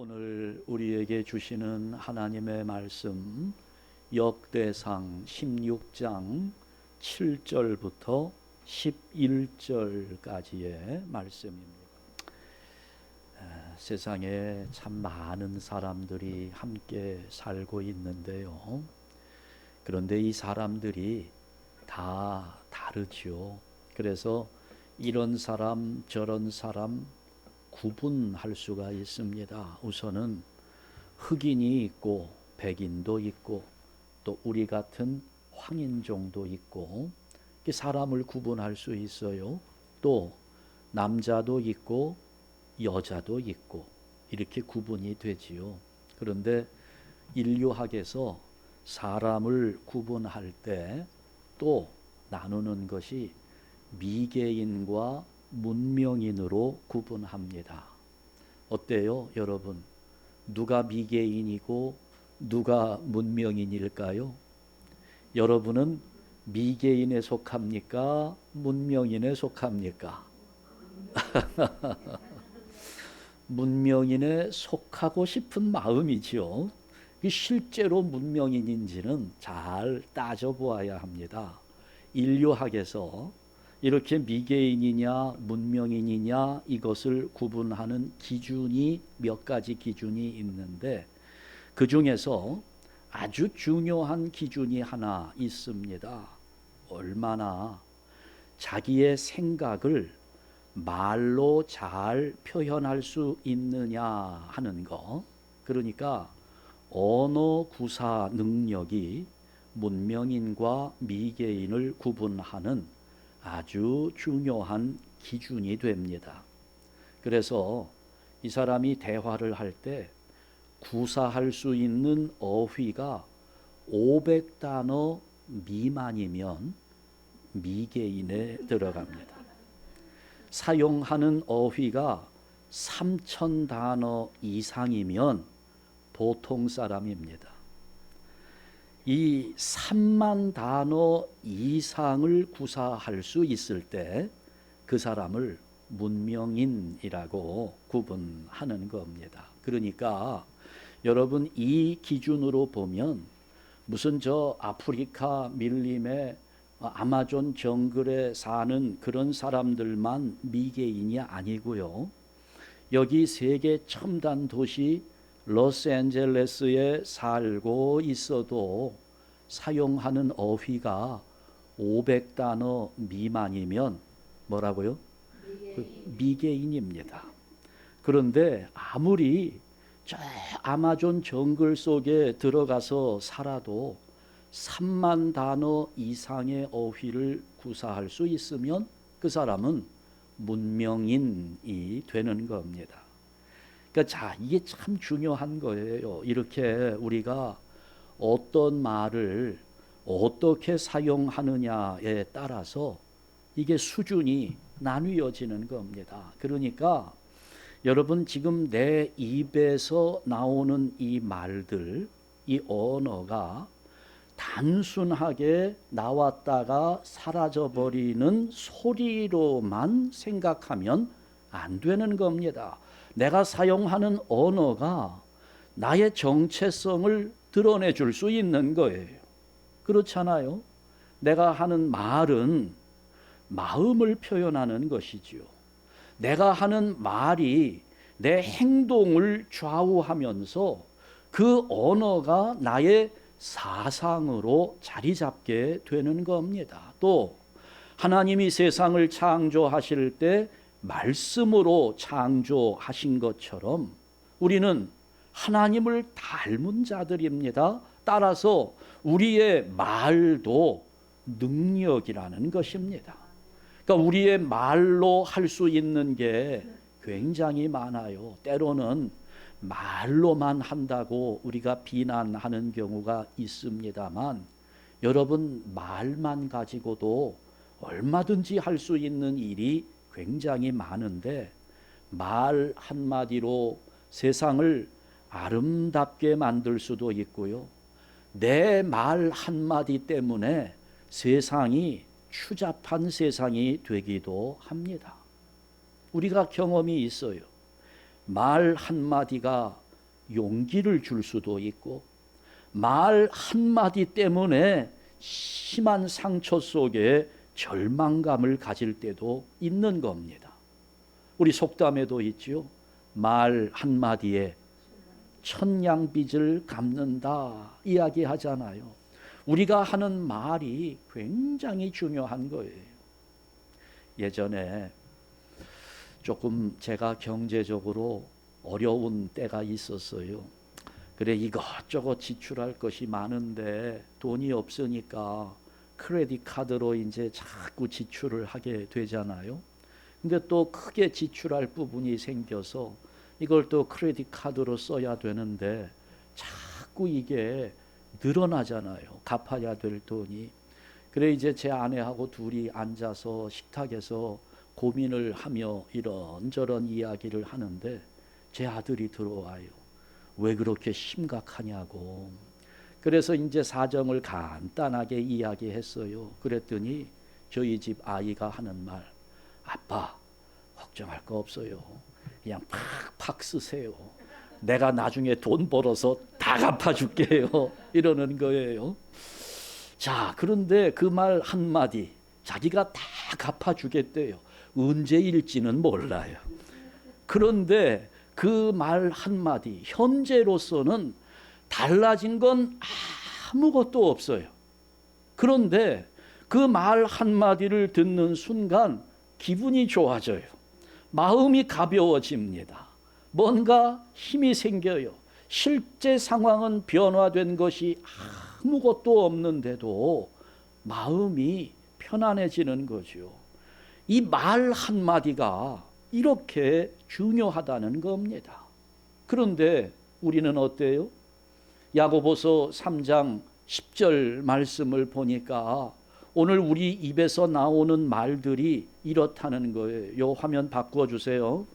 오늘 우리에게 주시는 하나님의 말씀 역대상 16장 7절부터 11절까지의 말씀입니다. 세상에 참 많은 사람들이 함께 살고 있는데요. 그런데 이 사람들이 다 다르지요. 그래서 이런 사람 저런 사람 구분할 수가 있습니다. 우선은 흑인이 있고 백인도 있고 또 우리 같은 황인종도 있고 사람을 구분할 수 있어요. 또 남자도 있고 여자도 있고 이렇게 구분이 되지요. 그런데 인류학에서 사람을 구분할 때 또 나누는 것이 미개인과 문명인으로 구분합니다. 어때요, 여러분? 누가 미개인이고 누가 문명인일까요? 여러분은 미개인에 속합니까? 문명인에 속합니까? 문명인에 속하고 싶은 마음이지요. 실제로 문명인인지는 잘 따져보아야 합니다. 인류학에서 이렇게 미개인이냐 문명인이냐 이것을 구분하는 기준이 몇 가지 기준이 있는데 그 중에서 아주 중요한 기준이 하나 있습니다. 얼마나 자기의 생각을 말로 잘 표현할 수 있느냐 하는 거. 그러니까 언어 구사 능력이 문명인과 미개인을 구분하는 아주 중요한 기준이 됩니다. 그래서 이 사람이 대화를 할 때 구사할 수 있는 어휘가 500단어 미만이면 미개인에 들어갑니다. 사용하는 어휘가 3000단어 이상이면 보통 사람입니다. 이 3만 단어 이상을 구사할 수 있을 때 그 사람을 문명인이라고 구분하는 겁니다. 그러니까 여러분 이 기준으로 보면 무슨 저 아프리카 밀림의 아마존 정글에 사는 그런 사람들만 미개인이 아니고요. 여기 세계 첨단 도시 로스앤젤레스에 살고 있어도 사용하는 어휘가 500단어 미만이면 뭐라고요? 미개인입니다. 그런데 아무리 저 아마존 정글 속에 들어가서 살아도 3만 단어 이상의 어휘를 구사할 수 있으면 그 사람은 문명인이 되는 겁니다. 그러니까 이게 참 중요한 거예요. 이렇게 우리가 어떤 말을 어떻게 사용하느냐에 따라서 이게 수준이 나뉘어지는 겁니다. 그러니까 여러분 지금 내 입에서 나오는 이 말들, 이 언어가 단순하게 나왔다가 사라져버리는 소리로만 생각하면 안 되는 겁니다. 내가 사용하는 언어가 나의 정체성을 드러내 줄 수 있는 거예요. 그렇잖아요. 내가 하는 말은 마음을 표현하는 것이지요. 내가 하는 말이 내 행동을 좌우하면서 그 언어가 나의 사상으로 자리 잡게 되는 겁니다. 또 하나님이 세상을 창조하실 때 말씀으로 창조하신 것처럼 우리는 하나님을 닮은 자들입니다. 따라서 우리의 말도 능력이라는 것입니다. 그러니까 우리의 말로 할 수 있는 게 굉장히 많아요. 때로는 말로만 한다고 우리가 비난하는 경우가 있습니다만 여러분 말만 가지고도 얼마든지 할 수 있는 일이 굉장히 많은데 말 한마디로 세상을 아름답게 만들 수도 있고요. 내 말 한마디 때문에 세상이 추잡한 세상이 되기도 합니다. 우리가 경험이 있어요. 말 한마디가 용기를 줄 수도 있고, 말 한마디 때문에 심한 상처 속에 절망감을 가질 때도 있는 겁니다. 우리 속담에도 있지요. 말 한마디에 천냥빚을 갚는다 이야기하잖아요. 우리가 하는 말이 굉장히 중요한 거예요. 예전에 조금 제가 경제적으로 어려운 때가 있었어요. 그래 이것저것 지출할 것이 많은데 돈이 없으니까 크레딧 카드로 이제 자꾸 지출을 하게 되잖아요. 근데 또 크게 지출할 부분이 생겨서 이걸 또 크레딧 카드로 써야 되는데 자꾸 이게 늘어나잖아요. 갚아야 될 돈이. 그래 이제 제 아내하고 둘이 앉아서 식탁에서 고민을 하며 이런저런 이야기를 하는데 제 아들이 들어와요. 왜 그렇게 심각하냐고. 그래서 이제 사정을 간단하게 이야기했어요. 그랬더니 저희 집 아이가 하는 말, 아빠 걱정할 거 없어요. 그냥 팍팍 쓰세요. 내가 나중에 돈 벌어서 다 갚아줄게요. 이러는 거예요. 자, 그런데 그 말 한마디 자기가 다 갚아주겠대요. 언제일지는 몰라요. 그런데 그 말 한마디 현재로서는 달라진 건 아무것도 없어요. 그런데 그 말 한마디를 듣는 순간 기분이 좋아져요. 마음이 가벼워집니다. 뭔가 힘이 생겨요. 실제 상황은 변화된 것이 아무것도 없는데도 마음이 편안해지는 거죠. 이 말 한마디가 이렇게 중요하다는 겁니다. 그런데 우리는 어때요? 야고보서 3장 10절 말씀을 보니까 오늘 우리 입에서 나오는 말들이 이렇다는 거예요. 요 화면 바꿔주세요.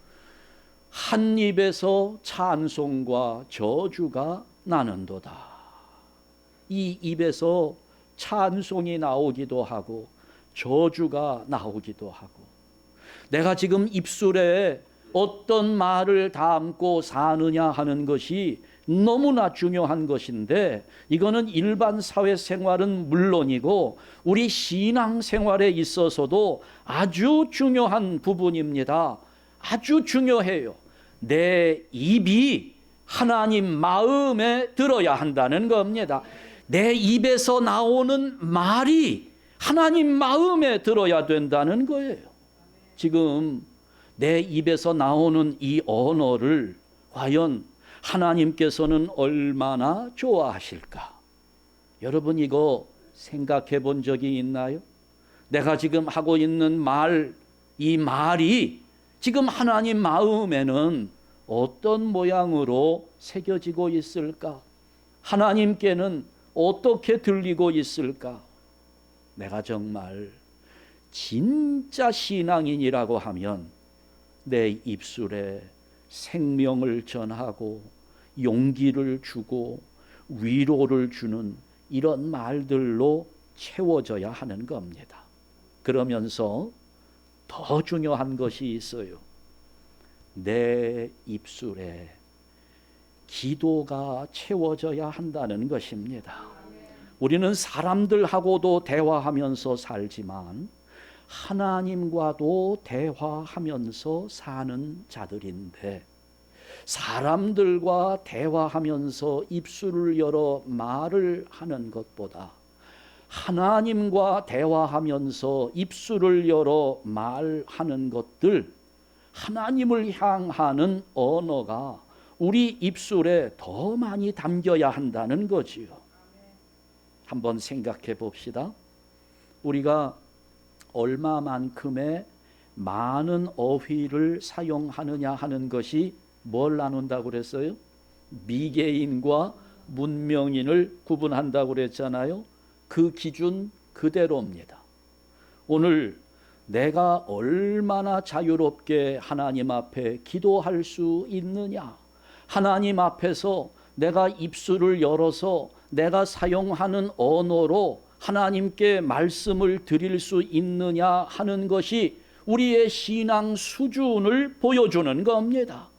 한 입에서 찬송과 저주가 나는도다. 이 입에서 찬송이 나오기도 하고 저주가 나오기도 하고, 내가 지금 입술에 어떤 말을 담고 사느냐 하는 것이 너무나 중요한 것인데, 이거는 일반 사회생활은 물론이고 우리 신앙생활에 있어서도 아주 중요한 부분입니다. 아주 중요해요. 내 입이 하나님 마음에 들어야 한다는 겁니다. 내 입에서 나오는 말이 하나님 마음에 들어야 된다는 거예요. 지금 내 입에서 나오는 이 언어를 과연 하나님께서는 얼마나 좋아하실까? 여러분 이거 생각해 본 적이 있나요? 내가 지금 하고 있는 말, 이 말이 지금 하나님 마음에는 어떤 모양으로 새겨지고 있을까? 하나님께는 어떻게 들리고 있을까? 내가 정말 진짜 신앙인이라고 하면 내 입술에 생명을 전하고 용기를 주고 위로를 주는 이런 말들로 채워져야 하는 겁니다. 그러면서 더 중요한 것이 있어요. 내 입술에 기도가 채워져야 한다는 것입니다. 우리는 사람들하고도 대화하면서 살지만 하나님과도 대화하면서 사는 자들인데, 사람들과 대화하면서 입술을 열어 말을 하는 것보다 하나님과 대화하면서 입술을 열어 말하는 것들, 하나님을 향하는 언어가 우리 입술에 더 많이 담겨야 한다는 거지요. 한번 생각해 봅시다. 우리가 얼마만큼의 많은 어휘를 사용하느냐 하는 것이 뭘 나눈다고 그랬어요? 미개인과 문명인을 구분한다고 그랬잖아요. 그 기준 그대로입니다. 오늘 내가 얼마나 자유롭게 하나님 앞에 기도할 수 있느냐, 하나님 앞에서 내가 입술을 열어서 내가 사용하는 언어로 하나님께 말씀을 드릴 수 있느냐 하는 것이 우리의 신앙 수준을 보여주는 겁니다.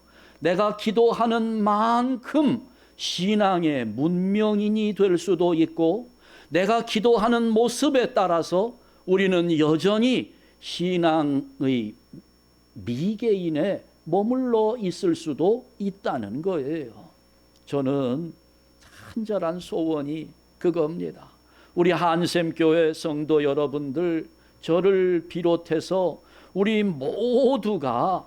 내가 기도하는 만큼 신앙의 문명인이 될 수도 있고, 내가 기도하는 모습에 따라서 우리는 여전히 신앙의 미개인에 머물러 있을 수도 있다는 거예요. 저는 간절한 소원이 그겁니다. 우리 한샘교회 성도 여러분들, 저를 비롯해서 우리 모두가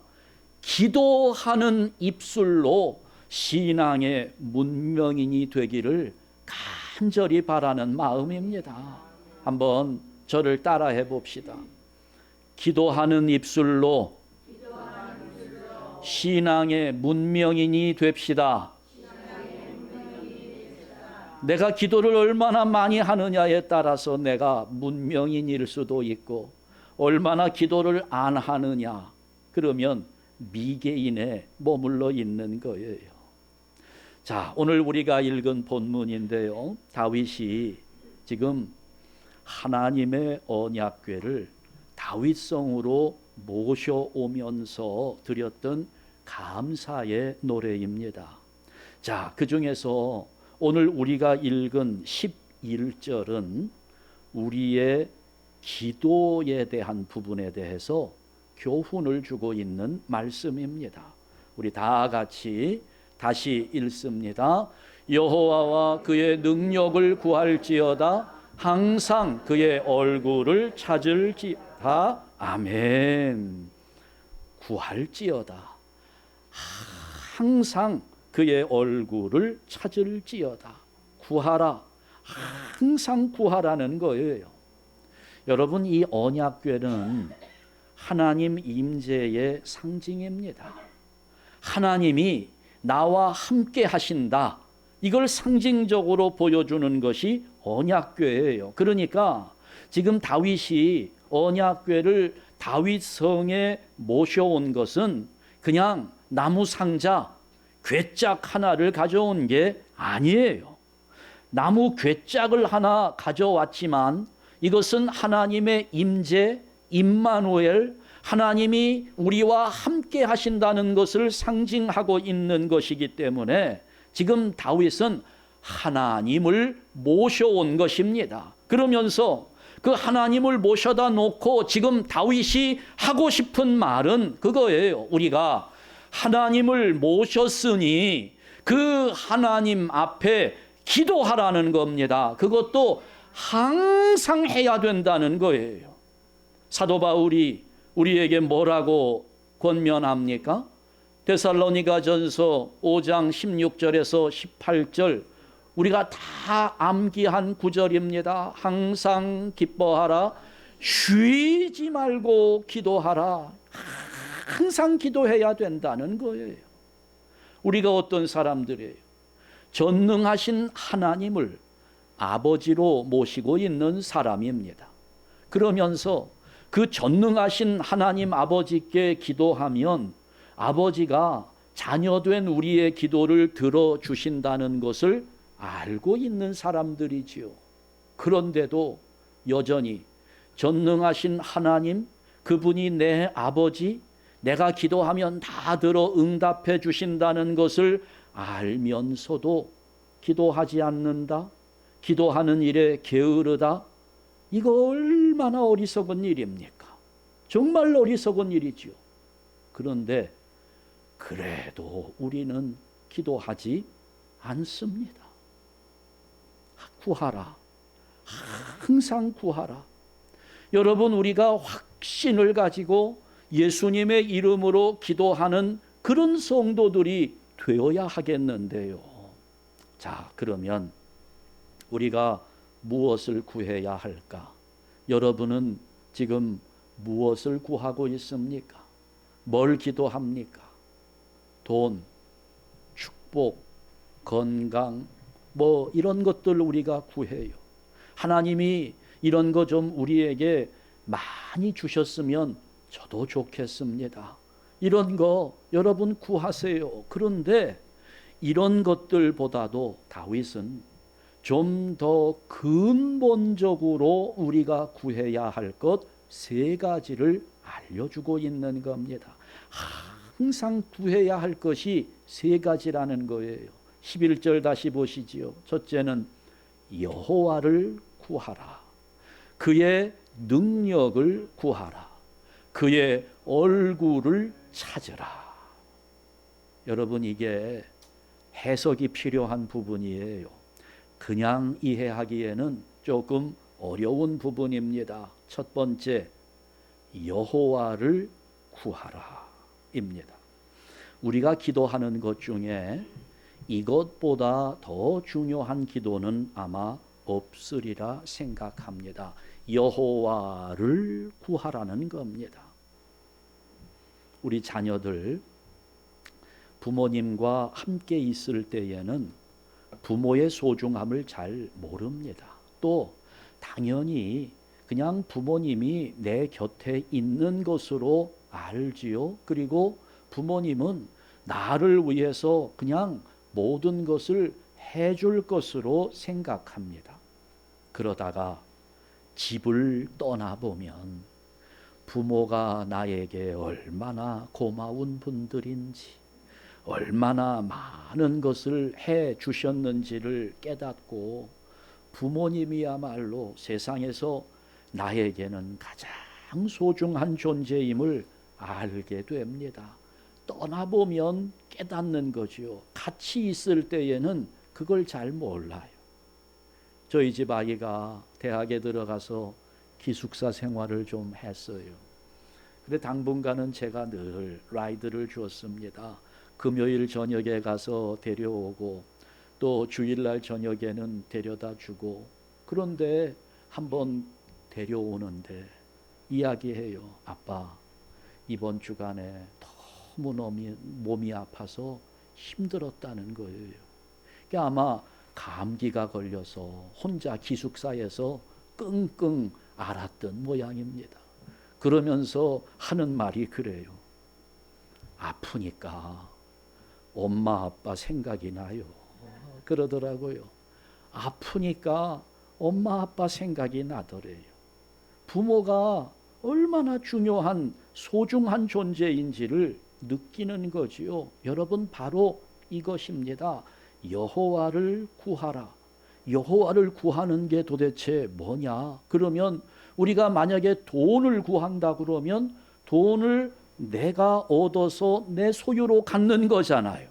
기도하는 입술로 신앙의 문명인이 되기를 간절히 바라는 마음입니다. 한번 저를 따라해 봅시다. 기도하는 입술로 신앙의 문명인이 됩시다. 내가 기도를 얼마나 많이 하느냐에 따라서 내가 문명인일 수도 있고, 얼마나 기도를 안 하느냐, 그러면 미개인에 머물러 있는 거예요. 자, 오늘 우리가 읽은 본문인데요, 다윗이 지금 하나님의 언약궤를 다윗성으로 모셔오면서 드렸던 감사의 노래입니다. 자, 그 중에서 오늘 우리가 읽은 11절은 우리의 기도에 대한 부분에 대해서 교훈을 주고 있는 말씀입니다. 우리 다 같이 다시 읽습니다. 여호와와 그의 능력을 구할지어다. 항상 그의 얼굴을 찾을지어다. 아멘. 구할지어다. 항상 그의 얼굴을 찾을지어다. 구하라. 항상 구하라는 거예요. 여러분, 이 언약궤는 하나님 임재의 상징입니다. 하나님이 나와 함께 하신다, 이걸 상징적으로 보여주는 것이 언약궤예요. 그러니까 지금 다윗이 언약궤를 다윗성에 모셔온 것은 그냥 나무 상자, 궤짝 하나를 가져온 게 아니에요. 나무 궤짝을 하나 가져왔지만 이것은 하나님의 임재, 임마누엘, 하나님이 우리와 함께 하신다는 것을 상징하고 있는 것이기 때문에 지금 다윗은 하나님을 모셔온 것입니다. 그러면서 그 하나님을 모셔다 놓고 지금 다윗이 하고 싶은 말은 그거예요. 우리가 하나님을 모셨으니 그 하나님 앞에 기도하라는 겁니다. 그것도 항상 해야 된다는 거예요. 사도 바울이 우리에게 뭐라고 권면합니까? 데살로니가전서 5장 16절에서 18절, 우리가 다 암기한 구절입니다. 항상 기뻐하라, 쉬지 말고 기도하라. 항상 기도해야 된다는 거예요. 우리가 어떤 사람들이에요? 전능하신 하나님을 아버지로 모시고 있는 사람입니다. 그러면서 그 전능하신 하나님 아버지께 기도하면 아버지가 자녀된 우리의 기도를 들어주신다는 것을 알고 있는 사람들이지요. 그런데도 여전히 전능하신 하나님, 그분이 내 아버지, 내가 기도하면 다 들어 응답해 주신다는 것을 알면서도 기도하지 않는다, 기도하는 일에 게으르다, 이거 얼마나 어리석은 일입니까? 정말 어리석은 일이지요. 그런데 그래도 우리는 기도하지 않습니다. 구하라. 항상 구하라. 여러분, 우리가 확신을 가지고 예수님의 이름으로 기도하는 그런 성도들이 되어야 하겠는데요. 자, 그러면 우리가 무엇을 구해야 할까? 여러분은 지금 무엇을 구하고 있습니까? 뭘 기도합니까? 돈, 축복, 건강, 뭐 이런 것들 우리가 구해요. 하나님이 이런 거 좀 우리에게 많이 주셨으면 저도 좋겠습니다. 이런 거 여러분 구하세요. 그런데 이런 것들보다도 다윗은 좀 더 근본적으로 우리가 구해야 할 것 세 가지를 알려주고 있는 겁니다. 항상 구해야 할 것이 세 가지라는 거예요. 11절 다시 보시지요. 첫째는 여호와를 구하라. 그의 능력을 구하라. 그의 얼굴을 찾으라. 여러분, 이게 해석이 필요한 부분이에요. 그냥 이해하기에는 조금 어려운 부분입니다. 첫 번째, 여호와를 구하라 입니다. 우리가 기도하는 것 중에 이것보다 더 중요한 기도는 아마 없으리라 생각합니다. 여호와를 구하라는 겁니다. 우리 자녀들 부모님과 함께 있을 때에는 부모의 소중함을 잘 모릅니다. 또 당연히 그냥 부모님이 내 곁에 있는 것으로 알지요. 그리고 부모님은 나를 위해서 그냥 모든 것을 해줄 것으로 생각합니다. 그러다가 집을 떠나보면 부모가 나에게 얼마나 고마운 분들인지, 얼마나 많은 것을 해 주셨는지를 깨닫고 부모님이야말로 세상에서 나에게는 가장 소중한 존재임을 알게 됩니다. 떠나보면 깨닫는 거지요. 같이 있을 때에는 그걸 잘 몰라요. 저희 집 아이가 대학에 들어가서 기숙사 생활을 좀 했어요. 근데 당분간은 제가 늘 라이드를 주었습니다. 금요일 저녁에 가서 데려오고 또 주일날 저녁에는 데려다 주고, 그런데 한번 데려오는데 이야기해요. 아빠, 이번 주간에 너무 몸이 아파서 힘들었다는 거예요. 그러니까 아마 감기가 걸려서 혼자 기숙사에서 끙끙 앓았던 모양입니다. 그러면서 하는 말이 그래요. 아프니까 엄마 아빠 생각이 나요. 그러더라고요. 아프니까 엄마 아빠 생각이 나더래요. 부모가 얼마나 중요한 소중한 존재인지를 느끼는 거지요. 여러분, 바로 이것입니다. 여호와를 구하라. 여호와를 구하는 게 도대체 뭐냐? 그러면 우리가 만약에 돈을 구한다 그러면 돈을 내가 얻어서 내 소유로 갖는 거잖아요.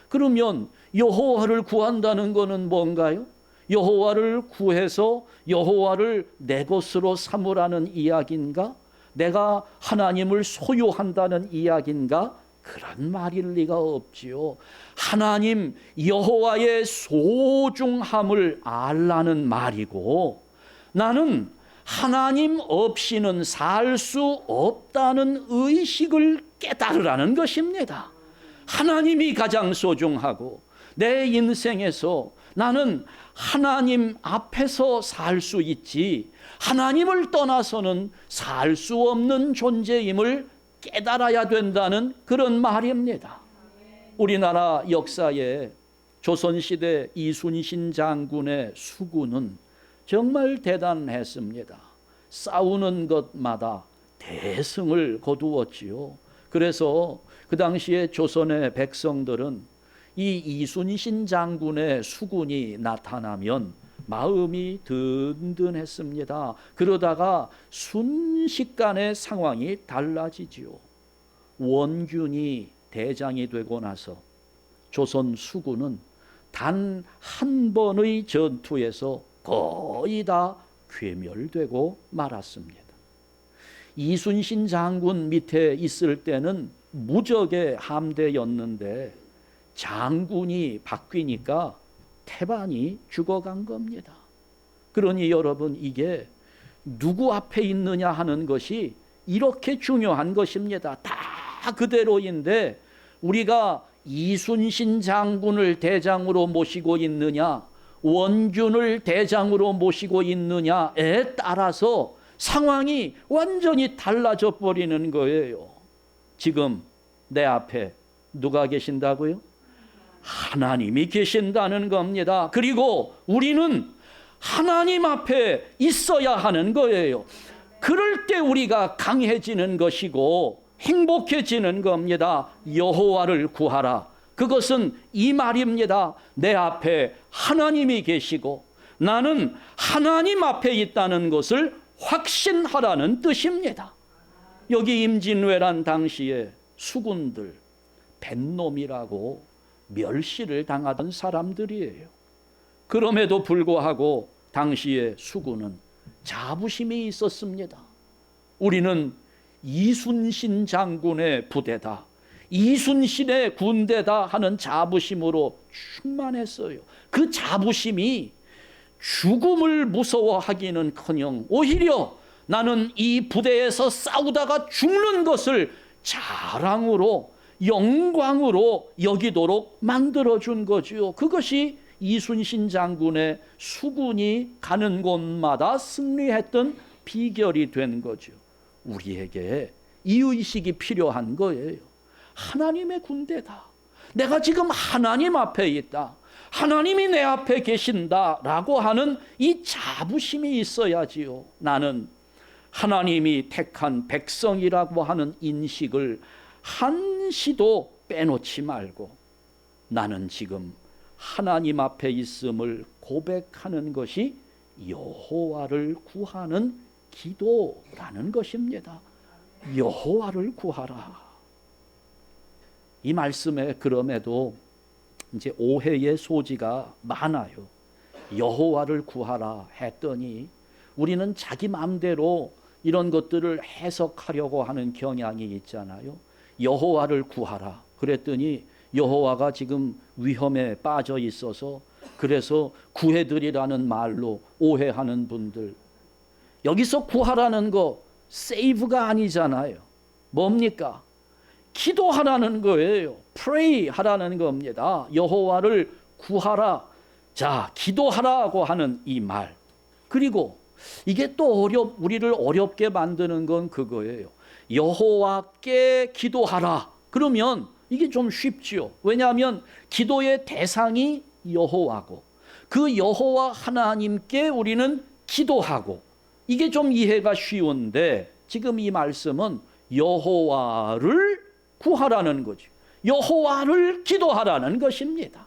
그러면 여호와를 구한다는 것은 뭔가요? 여호와를 구해서 여호와를 내 것으로 삼으라는 이야기인가? 내가 하나님을 소유한다는 이야기인가? 그런 말일 리가 없지요. 하나님 여호와의 소중함을 알라는 말이고, 나는 하나님 없이는 살 수 없다는 의식을 깨달으라는 것입니다. 하나님이 가장 소중하고 내 인생에서 나는 하나님 앞에서 살 수 있지 하나님을 떠나서는 살 수 없는 존재임을 깨달아야 된다는 그런 말입니다. 우리나라 역사에 조선시대 이순신 장군의 수군은 정말 대단했습니다. 싸우는 것마다 대승을 거두었지요. 그래서 그 당시에 조선의 백성들은 이 이순신 장군의 수군이 나타나면 마음이 든든했습니다. 그러다가 순식간에 상황이 달라지지요. 원균이 대장이 되고 나서 조선 수군은 단 한 번의 전투에서 거의 다 괴멸되고 말았습니다. 이순신 장군 밑에 있을 때는 무적의 함대였는데 장군이 바뀌니까 태반이 죽어간 겁니다. 그러니 여러분, 이게 누구 앞에 있느냐 하는 것이 이렇게 중요한 것입니다. 다 그대로인데 우리가 이순신 장군을 대장으로 모시고 있느냐, 원균을 대장으로 모시고 있느냐에 따라서 상황이 완전히 달라져 버리는 거예요. 지금 내 앞에 누가 계신다고요? 하나님이 계신다는 겁니다. 그리고 우리는 하나님 앞에 있어야 하는 거예요. 그럴 때 우리가 강해지는 것이고, 행복해지는 겁니다. 여호와를 구하라. 그것은 이 말입니다. 내 앞에 하나님이 계시고 나는 하나님 앞에 있다는 것을 확신하라는 뜻입니다. 여기 임진왜란 당시에 수군들, 뱃놈이라고 멸시를 당하던 사람들이에요. 그럼에도 불구하고 당시에 수군은 자부심이 있었습니다. 우리는 이순신 장군의 부대다, 이순신의 군대다 하는 자부심으로 충만했어요. 그 자부심이 죽음을 무서워하기는커녕 오히려 나는 이 부대에서 싸우다가 죽는 것을 자랑으로, 영광으로 여기도록 만들어준 거지요. 그것이 이순신 장군의 수군이 가는 곳마다 승리했던 비결이 된 거죠. 우리에게 이 의식이 필요한 거예요. 하나님의 군대다. 내가 지금 하나님 앞에 있다. 하나님이 내 앞에 계신다라고 하는 이 자부심이 있어야지요. 나는 하나님이 택한 백성이라고 하는 인식을 한시도 빼놓지 말고 나는 지금 하나님 앞에 있음을 고백하는 것이 여호와를 구하는 기도라는 것입니다. 여호와를 구하라. 이 말씀에 그럼에도 이제 오해의 소지가 많아요. 여호와를 구하라 했더니 우리는 자기 마음대로 이런 것들을 해석하려고 하는 경향이 있잖아요. 여호와를 구하라 그랬더니 여호와가 지금 위험에 빠져 있어서 그래서 구해드리라는 말로 오해하는 분들, 여기서 구하라는 거 세이브가 아니잖아요. 뭡니까? 기도하라는 거예요. pray 하라는 겁니다. 여호와를 구하라. 자, 기도하라고 하는 이 말. 그리고 이게 또 우리를 어렵게 만드는 건 그거예요. 여호와께 기도하라. 그러면 이게 좀 쉽지요. 왜냐하면 기도의 대상이 여호와고 그 여호와 하나님께 우리는 기도하고 이게 좀 이해가 쉬운데 지금 이 말씀은 여호와를 구하라는 거죠. 여호와를 기도하라는 것입니다.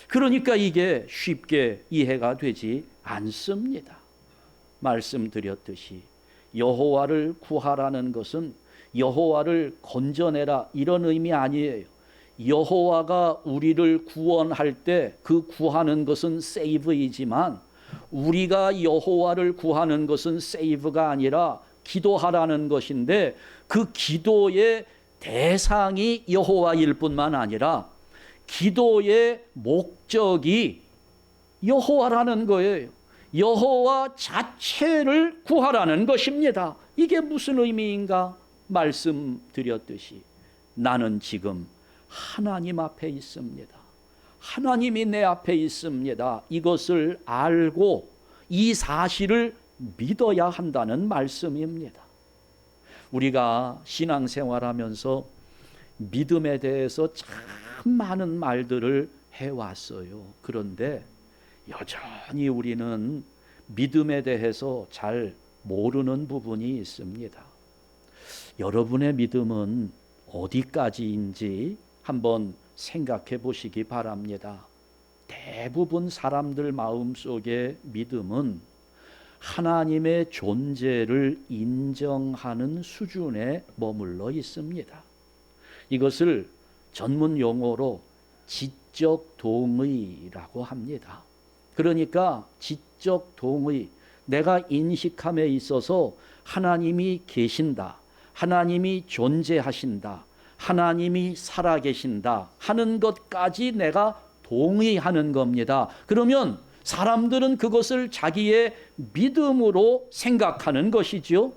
그러니까 이게 쉽게 이해가 되지 않습니다. 말씀드렸듯이 여호와를 구하라는 것은 여호와를 건져내라 이런 의미 아니에요. 여호와가 우리를 구원할 때 그 구하는 것은 세이브이지만 우리가 여호와를 구하는 것은 세이브가 아니라 기도하라는 것인데 그 기도의 대상이 여호와일 뿐만 아니라 기도의 목적이 여호와라는 거예요. 여호와 자체를 구하라는 것입니다. 이게 무슨 의미인가? 말씀드렸듯이 나는 지금 하나님 앞에 있습니다. 하나님이 내 앞에 있습니다. 이것을 알고 이 사실을 믿어야 한다는 말씀입니다. 우리가 신앙생활하면서 믿음에 대해서 참 많은 말들을 해왔어요. 그런데 여전히 우리는 믿음에 대해서 잘 모르는 부분이 있습니다. 여러분의 믿음은 어디까지인지 한번 생각해 보시기 바랍니다. 대부분 사람들 마음속의 믿음은 하나님의 존재를 인정하는 수준에 머물러 있습니다. 이것을 전문 용어로 지적 동의라고 합니다. 그러니까 지적 동의, 내가 인식함에 있어서 하나님이 계신다, 하나님이 존재하신다, 하나님이 살아계신다 하는 것까지 내가 동의하는 겁니다. 그러면 사람들은 그것을 자기의 믿음으로 생각하는 것이죠.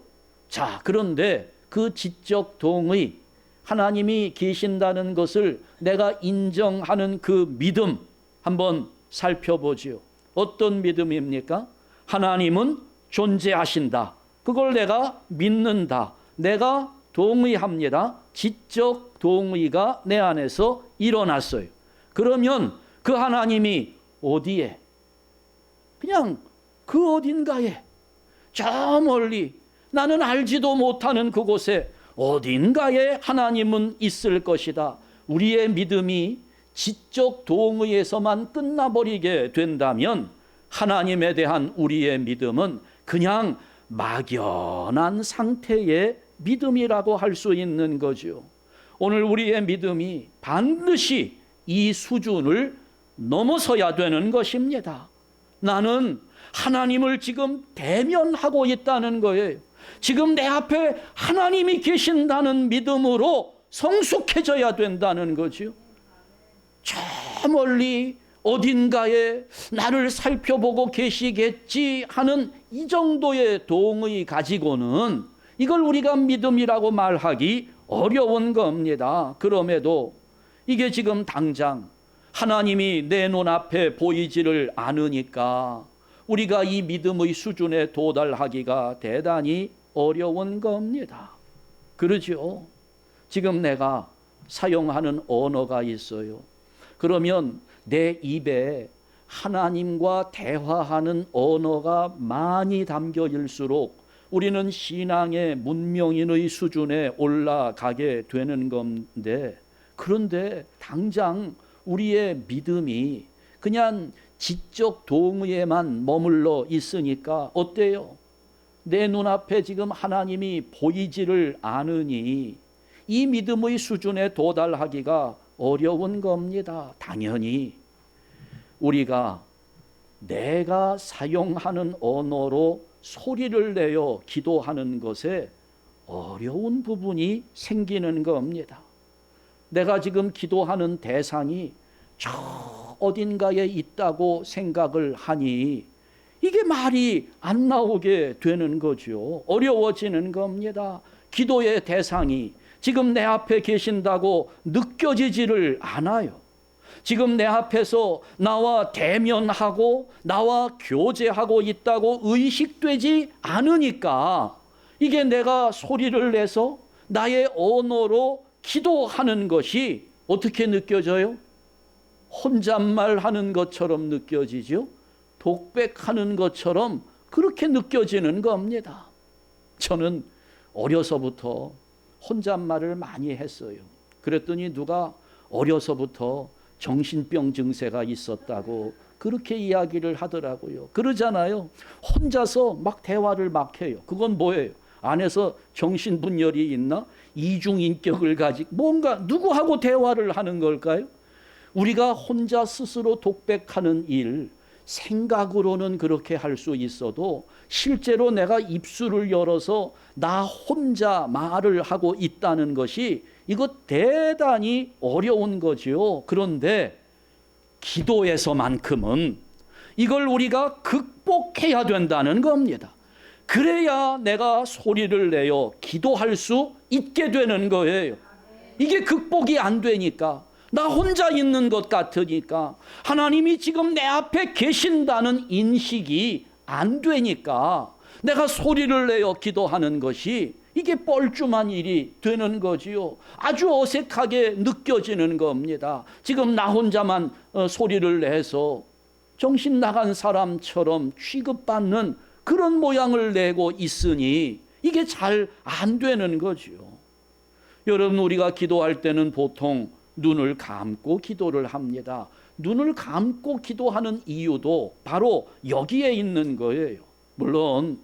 자, 그런데 그 지적 동의, 하나님이 계신다는 것을 내가 인정하는 그 믿음 한번 살펴보지요. 어떤 믿음입니까? 하나님은 존재하신다. 그걸 내가 믿는다. 내가 동의합니다. 지적 동의가 내 안에서 일어났어요. 그러면 그 하나님이 어디에? 그냥 그 어딘가에, 저 멀리 나는 알지도 못하는 그곳에 어딘가에 하나님은 있을 것이다. 우리의 믿음이 지적 동의에서만 끝나버리게 된다면 하나님에 대한 우리의 믿음은 그냥 막연한 상태의 믿음이라고 할 수 있는 거죠. 오늘 우리의 믿음이 반드시 이 수준을 넘어서야 되는 것입니다. 나는 하나님을 지금 대면하고 있다는 거예요. 지금 내 앞에 하나님이 계신다는 믿음으로 성숙해져야 된다는 거죠. 저 멀리 어딘가에 나를 살펴보고 계시겠지 하는 이 정도의 동의 가지고는 이걸 우리가 믿음이라고 말하기 어려운 겁니다. 그럼에도 이게 지금 당장 하나님이 내 눈앞에 보이지를 않으니까 우리가 이 믿음의 수준에 도달하기가 대단히 어려운 겁니다. 그러죠. 지금 내가 사용하는 언어가 있어요. 그러면 내 입에 하나님과 대화하는 언어가 많이 담겨일수록 우리는 신앙의 문명인의 수준에 올라가게 되는 건데, 그런데 당장 우리의 믿음이 그냥 지적 동의에만 머물러 있으니까 어때요? 내 눈앞에 지금 하나님이 보이지를 않으니 이 믿음의 수준에 도달하기가 어려운 겁니다. 당연히 우리가 내가 사용하는 언어로 소리를 내어 기도하는 것에 어려운 부분이 생기는 겁니다. 내가 지금 기도하는 대상이 저 어딘가에 있다고 생각을 하니 이게 말이 안 나오게 되는 거죠. 어려워지는 겁니다. 기도의 대상이 지금 내 앞에 계신다고 느껴지지를 않아요. 지금 내 앞에서 나와 대면하고 나와 교제하고 있다고 의식되지 않으니까 이게 내가 소리를 내서 나의 언어로 기도하는 것이 어떻게 느껴져요? 혼잣말 하는 것처럼 느껴지죠? 독백하는 것처럼 그렇게 느껴지는 겁니다. 저는 어려서부터 혼잣말을 많이 했어요. 그랬더니 누가 어려서부터 정신병 증세가 있었다고 그렇게 이야기를 하더라고요. 그러잖아요. 혼자서 막 대화를 막 해요. 그건 뭐예요? 안에서 정신분열이 있나? 이중인격을 가지고 뭔가 누구하고 대화를 하는 걸까요? 우리가 혼자 스스로 독백하는 일, 생각으로는 그렇게 할 수 있어도 실제로 내가 입술을 열어서 나 혼자 말을 하고 있다는 것이 이거 대단히 어려운 거지요. 그런데 기도에서만큼은 이걸 우리가 극복해야 된다는 겁니다. 그래야 내가 소리를 내어 기도할 수 있게 되는 거예요. 이게 극복이 안 되니까, 나 혼자 있는 것 같으니까, 하나님이 지금 내 앞에 계신다는 인식이 안 되니까 내가 소리를 내어 기도하는 것이 이게 뻘쭘한 일이 되는 거지요. 아주 어색하게 느껴지는 겁니다. 지금 나 혼자만 소리를 내서 정신 나간 사람처럼 취급받는 그런 모양을 내고 있으니 이게 잘 안 되는 거지요. 여러분, 우리가 기도할 때는 보통 눈을 감고 기도를 합니다. 눈을 감고 기도하는 이유도 바로 여기에 있는 거예요. 물론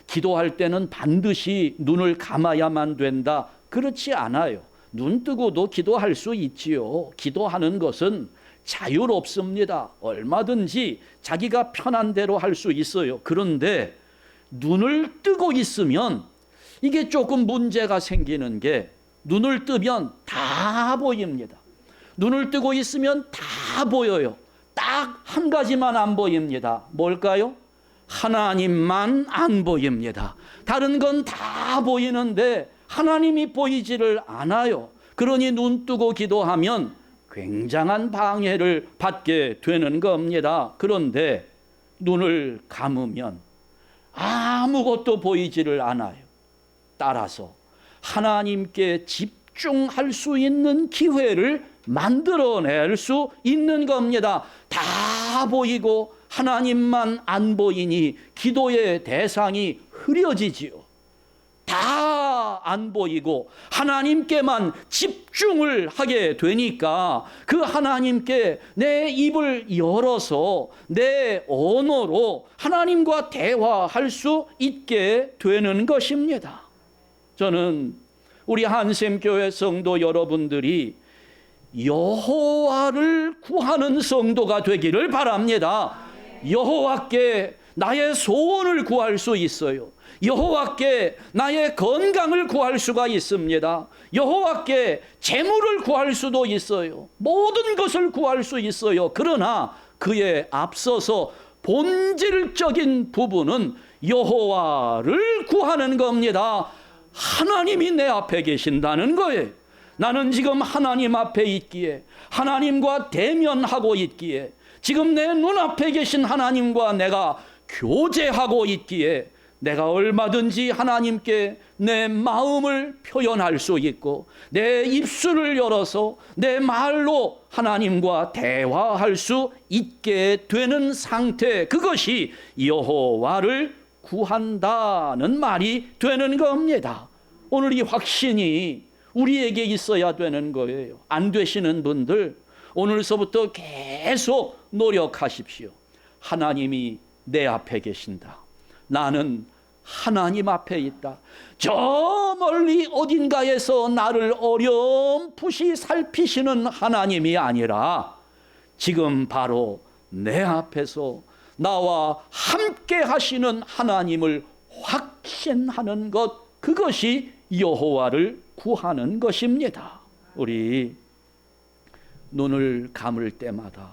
기도할 때는 반드시 눈을 감아야만 된다, 그렇지 않아요. 눈 뜨고도 기도할 수 있지요. 기도하는 것은 자유롭습니다. 얼마든지 자기가 편한 대로 할 수 있어요. 그런데 눈을 뜨고 있으면 이게 조금 문제가 생기는 게, 눈을 뜨면 다 보입니다. 눈을 뜨고 있으면 다 보여요. 딱 한 가지만 안 보입니다. 뭘까요? 하나님만 안 보입니다. 다른 건 다 보이는데 하나님이 보이지를 않아요. 그러니 눈 뜨고 기도하면 굉장한 방해를 받게 되는 겁니다. 그런데 눈을 감으면 아무것도 보이지를 않아요. 따라서 하나님께 집중할 수 있는 기회를 만들어낼 수 있는 겁니다. 다 보이고 하나님만 안 보이니 기도의 대상이 흐려지지요. 다 다 안 보이고 하나님께만 집중을 하게 되니까 그 하나님께 내 입을 열어서 내 언어로 하나님과 대화할 수 있게 되는 것입니다. 저는 우리 한샘교회 성도 여러분들이 여호와를 구하는 성도가 되기를 바랍니다. 여호와께 나의 소원을 구할 수 있어요. 여호와께 나의 건강을 구할 수가 있습니다. 여호와께 재물을 구할 수도 있어요. 모든 것을 구할 수 있어요. 그러나 그에 앞서서 본질적인 부분은 여호와를 구하는 겁니다. 하나님이 내 앞에 계신다는 거예요. 나는 지금 하나님 앞에 있기에, 하나님과 대면하고 있기에, 지금 내 눈앞에 계신 하나님과 내가 교제하고 있기에 내가 얼마든지 하나님께 내 마음을 표현할 수 있고 내 입술을 열어서 내 말로 하나님과 대화할 수 있게 되는 상태, 그것이 여호와를 구한다는 말이 되는 겁니다. 오늘 이 확신이 우리에게 있어야 되는 거예요. 안 되시는 분들 오늘서부터 계속 노력하십시오. 하나님이 내 앞에 계신다. 나는 하나님 앞에 있다. 저 멀리 어딘가에서 나를 어렴풋이 살피시는 하나님이 아니라 지금 바로 내 앞에서 나와 함께 하시는 하나님을 확신하는 것, 그것이 여호와를 구하는 것입니다. 우리 눈을 감을 때마다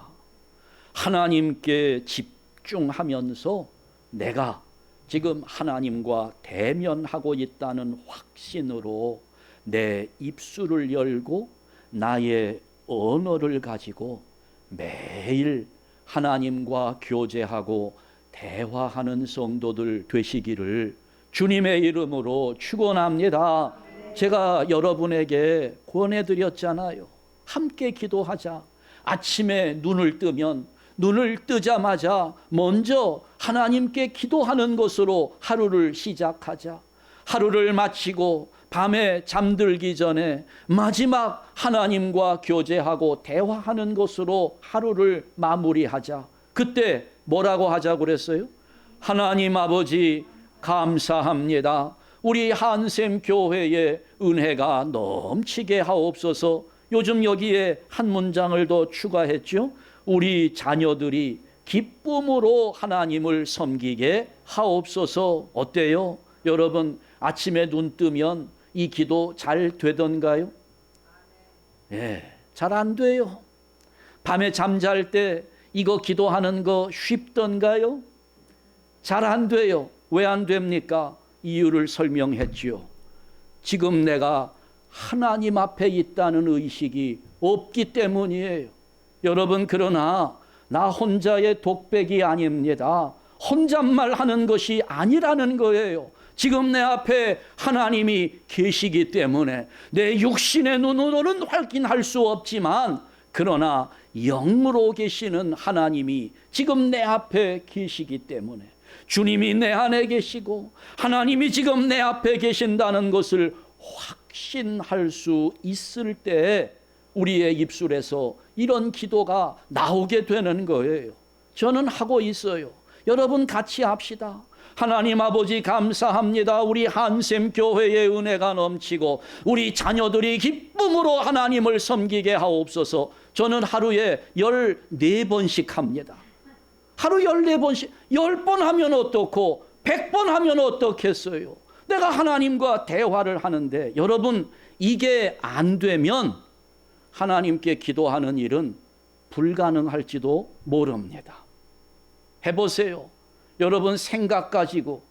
하나님께 집중하면서 내가 지금 하나님과 대면하고 있다는 확신으로 내 입술을 열고 나의 언어를 가지고 매일 하나님과 교제하고 대화하는 성도들 되시기를 주님의 이름으로 축원합니다. 제가 여러분에게 권해드렸잖아요. 함께 기도하자. 아침에 눈을 뜨면 눈을 뜨자마자 먼저 하나님께 기도하는 것으로 하루를 시작하자. 하루를 마치고 밤에 잠들기 전에 마지막 하나님과 교제하고 대화하는 것으로 하루를 마무리하자. 그때 뭐라고 하자고 그랬어요? 하나님 아버지 감사합니다. 우리 한샘 교회에 은혜가 넘치게 하옵소서. 요즘 여기에 한 문장을 더 추가했죠. 우리 자녀들이 기쁨으로 하나님을 섬기게 하옵소서. 어때요? 여러분, 아침에 눈 뜨면 이 기도 잘 되던가요? 예, 잘 안 돼요. 밤에 잠잘 때 이거 기도하는 거 쉽던가요? 잘 안 돼요. 왜 안 됩니까? 이유를 설명했지요. 지금 내가 하나님 앞에 있다는 의식이 없기 때문이에요. 여러분, 그러나 나 혼자의 독백이 아닙니다. 혼잣말 하는 것이 아니라는 거예요. 지금 내 앞에 하나님이 계시기 때문에 내 육신의 눈으로는 확인할 수 없지만, 그러나 영으로 계시는 하나님이 지금 내 앞에 계시기 때문에, 주님이 내 안에 계시고 하나님이 지금 내 앞에 계신다는 것을 확신할 수 있을 때 우리의 입술에서 이런 기도가 나오게 되는 거예요. 저는 하고 있어요. 여러분 같이 합시다. 하나님 아버지 감사합니다. 우리 한샘 교회의 은혜가 넘치고 우리 자녀들이 기쁨으로 하나님을 섬기게 하옵소서. 저는 하루에 14번씩 합니다. 하루 14번씩. 10번 하면 어떻고 100번 하면 어떻겠어요? 내가 하나님과 대화를 하는데, 여러분, 이게 안 되면 하나님께 기도하는 일은 불가능할지도 모릅니다. 해보세요. 여러분, 생각 가지고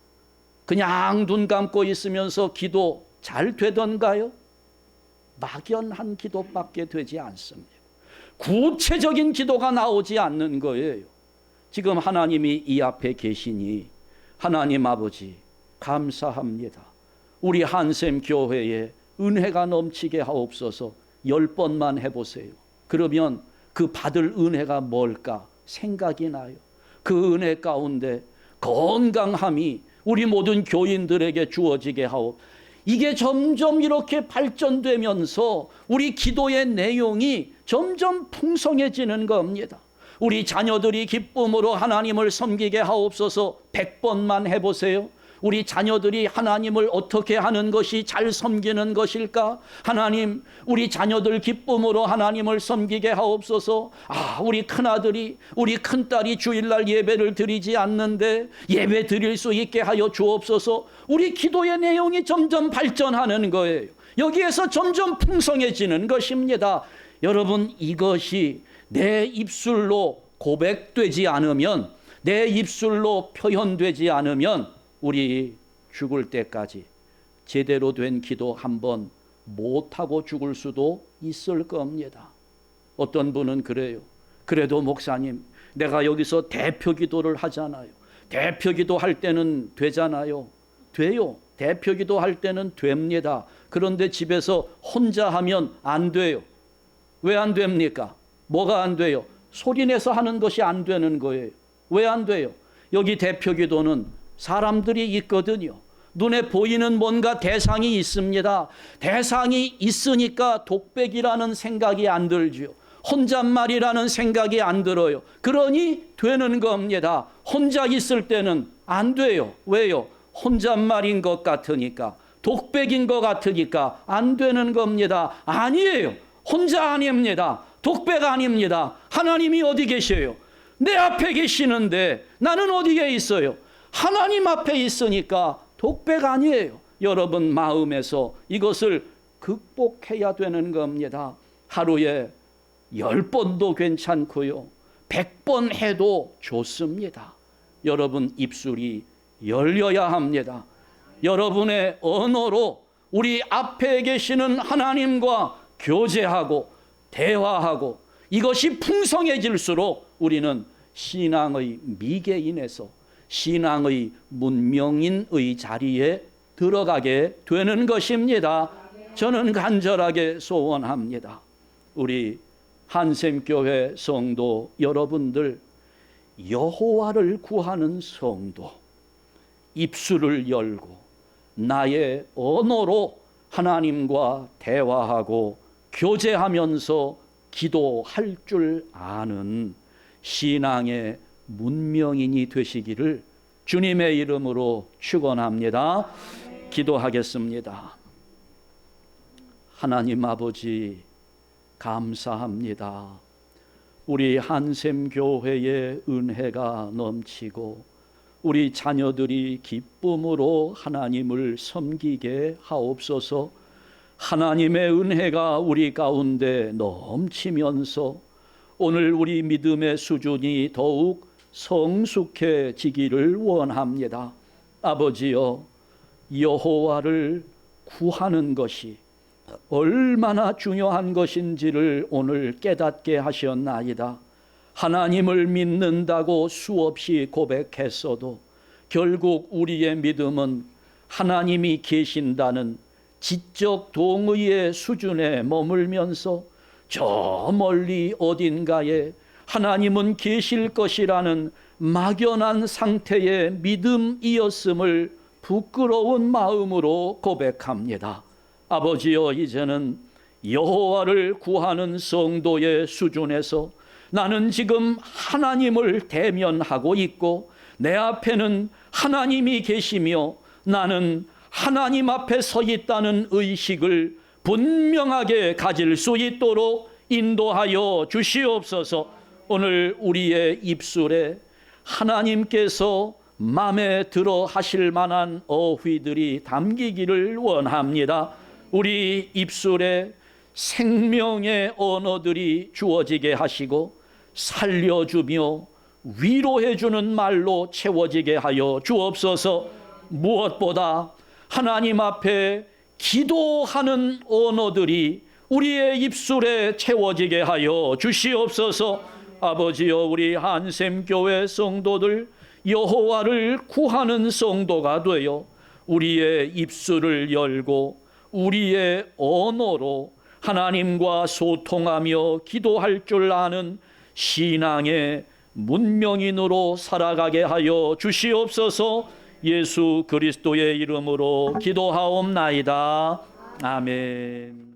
그냥 눈 감고 있으면서 기도 잘 되던가요? 막연한 기도밖에 되지 않습니다. 구체적인 기도가 나오지 않는 거예요. 지금 하나님이 이 앞에 계시니 하나님 아버지 감사합니다. 우리 한샘 교회에 은혜가 넘치게 하옵소서. 10번만 해보세요. 그러면 그 받을 은혜가 뭘까 생각이 나요. 그 은혜 가운데 건강함이 우리 모든 교인들에게 주어지게 하옵. 이게 점점 이렇게 발전되면서 우리 기도의 내용이 점점 풍성해지는 겁니다. 우리 자녀들이 기쁨으로 하나님을 섬기게 하옵소서 100번만 해보세요. 우리 자녀들이 하나님을 어떻게 하는 것이 잘 섬기는 것일까? 하나님, 우리 자녀들 기쁨으로 하나님을 섬기게 하옵소서. 우리 큰아들이, 우리 큰딸이 주일날 예배를 드리지 않는데 예배 드릴 수 있게 하여 주옵소서. 우리 기도의 내용이 점점 발전하는 거예요. 여기에서 점점 풍성해지는 것입니다. 여러분, 이것이 내 입술로 고백되지 않으면, 내 입술로 표현되지 않으면 우리 죽을 때까지 제대로 된 기도 한번 못하고 죽을 수도 있을 겁니다. 어떤 분은 그래요. 그래도 목사님, 내가 여기서 대표 기도를 하잖아요. 대표 기도 할 때는 되잖아요. 돼요. 대표 기도 할 때는 됩니다. 그런데 집에서 혼자 하면 안 돼요. 왜 안 됩니까? 뭐가 안 돼요? 소리내서 하는 것이 안 되는 거예요. 왜 안 돼요? 여기 대표 기도는 사람들이 있거든요. 눈에 보이는 뭔가 대상이 있습니다. 대상이 있으니까 독백이라는 생각이 안 들죠. 혼잣말이라는 생각이 안 들어요. 그러니 되는 겁니다. 혼자 있을 때는 안 돼요. 왜요? 혼잣말인 것 같으니까, 독백인 것 같으니까 안 되는 겁니다. 아니에요. 혼자 아닙니다. 독백 아닙니다. 하나님이 어디 계셔요? 내 앞에 계시는데 나는 어디에 있어요? 하나님 앞에 있으니까 독백 아니에요. 여러분 마음에서 이것을 극복해야 되는 겁니다. 하루에 10번도 괜찮고요. 100번 해도 좋습니다. 여러분 입술이 열려야 합니다. 여러분의 언어로 우리 앞에 계시는 하나님과 교제하고 대화하고, 이것이 풍성해질수록 우리는 신앙의 미개인에서 신앙의 문명인의 자리에 들어가게 되는 것입니다. 저는 간절하게 소원합니다. 우리 한샘교회 성도 여러분들, 여호와를 구하는 성도, 입술을 열고 나의 언어로 하나님과 대화하고 교제하면서 기도할 줄 아는 신앙의 문명인이 되시기를 주님의 이름으로 축원합니다. 기도하겠습니다. 하나님 아버지, 감사합니다. 우리 한샘교회의 은혜가 넘치고 우리 자녀들이 기쁨으로 하나님을 섬기게 하옵소서. 하나님의 은혜가 우리 가운데 넘치면서 오늘 우리 믿음의 수준이 더욱 성숙해지기를 원합니다. 아버지여, 여호와를 구하는 것이 얼마나 중요한 것인지를 오늘 깨닫게 하셨나이다. 하나님을 믿는다고 수없이 고백했어도 결국 우리의 믿음은 하나님이 계신다는 지적 동의의 수준에 머물면서 저 멀리 어딘가에 하나님은 계실 것이라는 막연한 상태의 믿음이었음을 부끄러운 마음으로 고백합니다. 아버지여, 이제는 여호와를 구하는 성도의 수준에서 나는 지금 하나님을 대면하고 있고 내 앞에는 하나님이 계시며 나는 하나님 앞에 서 있다는 의식을 분명하게 가질 수 있도록 인도하여 주시옵소서. 오늘 우리의 입술에 하나님께서 마음에 들어 하실 만한 어휘들이 담기기를 원합니다. 우리 입술에 생명의 언어들이 주어지게 하시고 살려주며 위로해주는 말로 채워지게 하여 주옵소서. 무엇보다 하나님 앞에 기도하는 언어들이 우리의 입술에 채워지게 하여 주시옵소서. 아버지여, 우리 한샘교회 성도들 여호와를 구하는 성도가 되어 우리의 입술을 열고 우리의 언어로 하나님과 소통하며 기도할 줄 아는 신앙의 문명인으로 살아가게 하여 주시옵소서. 예수 그리스도의 이름으로 기도하옵나이다. 아멘.